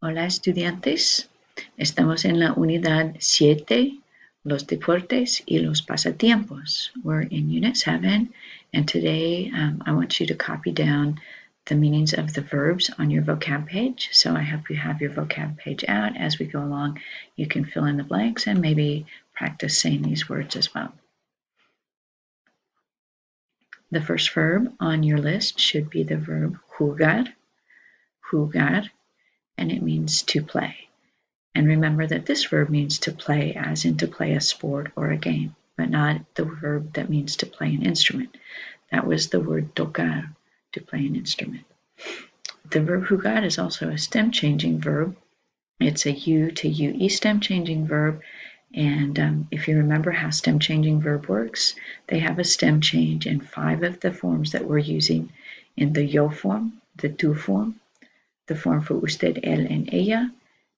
Hola estudiantes, estamos en la unidad 7, los deportes y los pasatiempos. We're in Unit 7 and today I want you to copy down the meanings of the verbs on your vocab page. So I hope you have your vocab page out. As we go along, you can fill in the blanks and maybe practice saying these words as well. The first verb on your list should be the verb jugar, jugar, and it means to play. And remember that this verb means to play as in to play a sport or a game, but not the verb that means to play an instrument. That was the word tocar, to play an instrument. The verb jugar is also a stem changing verb. It's a U to UE stem changing verb. And if you remember how stem changing verb works, they have a stem change in 5 of the forms that we're using in the yo form, the tú form, the form for usted, él, and ella,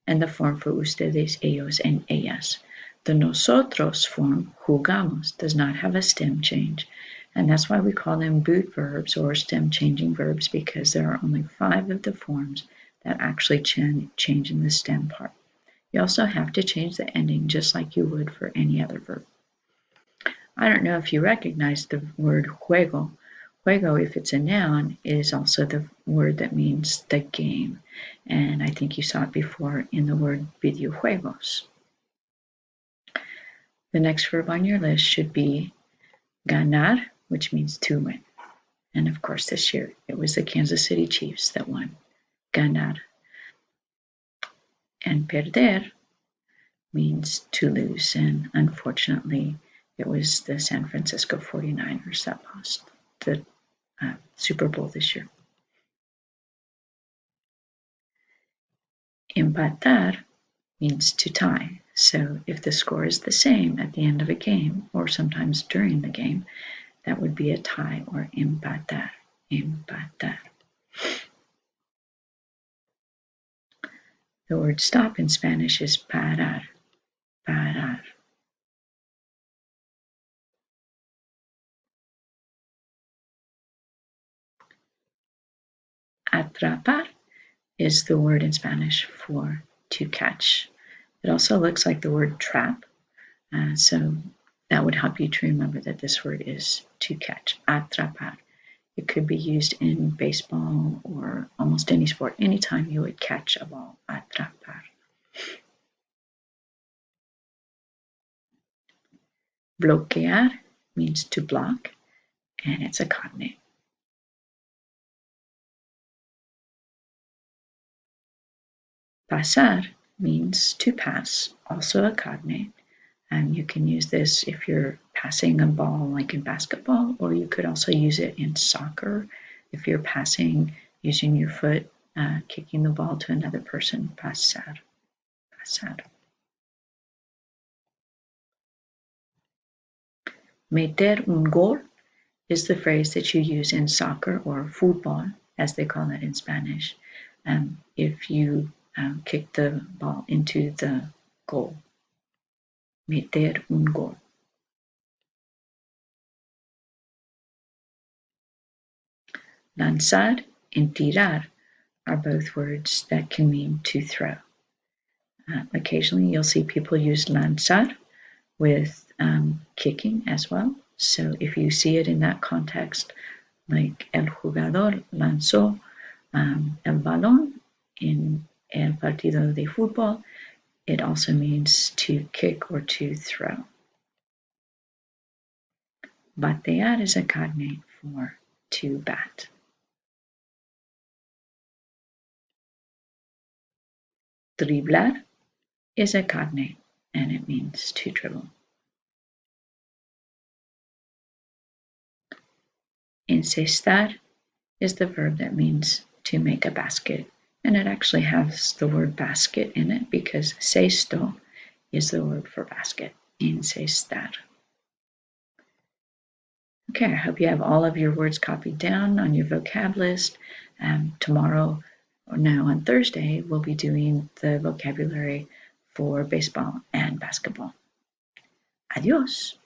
and the form for ustedes, ellos, and ellas. The nosotros form, jugamos, does not have a stem change, and that's why we call them boot verbs or stem changing verbs, because there are only 5 of the forms that actually change in the stem part. You also have to change the ending just like you would for any other verb. I don't know if you recognize the word juego. Juego, if it's a noun, is also the word that means the game. And I think you saw it before in the word videojuegos. The next verb on your list should be ganar, which means to win. And of course, this year it was the Kansas City Chiefs that won. Ganar. And perder means to lose. And unfortunately, it was the San Francisco 49ers that lost the Super Bowl this year. Empatar means to tie. So if the score is the same at the end of a game, or sometimes during the game, that would be a tie or empatar. Empatar. The word stop in Spanish is parar. Parar. Atrapar is the word in Spanish for to catch. It also looks like the word trap, so that would help you to remember that this word is to catch, atrapar. It could be used in baseball or almost any sport, anytime you would catch a ball, atrapar. Bloquear means to block, and it's a cognate. Pasar means to pass, also a cognate. And you can use this if you're passing a ball like in basketball, or you could also use it in soccer if you're passing using your foot, kicking the ball to another person. Pasar. Pasar. Meter un gol is the phrase that you use in soccer or football, as they call it in Spanish, if you kick the ball into the goal. Meter un gol. Lanzar and tirar are both words that can mean to throw. Occasionally you'll see people use lanzar with kicking as well. So if you see it in that context, like el jugador lanzó el balón en el partido de fútbol, it also means to kick or to throw. Batear is a cognate for to bat. Driblar is a cognate, and it means to dribble. Encestar is the verb that means to make a basket, and it actually has the word basket in it because cesto is the word for basket. Encestar. Okay, I hope you have all of your words copied down on your vocab list. Tomorrow, or no, on Thursday, we'll be doing the vocabulary for baseball and basketball. Adios.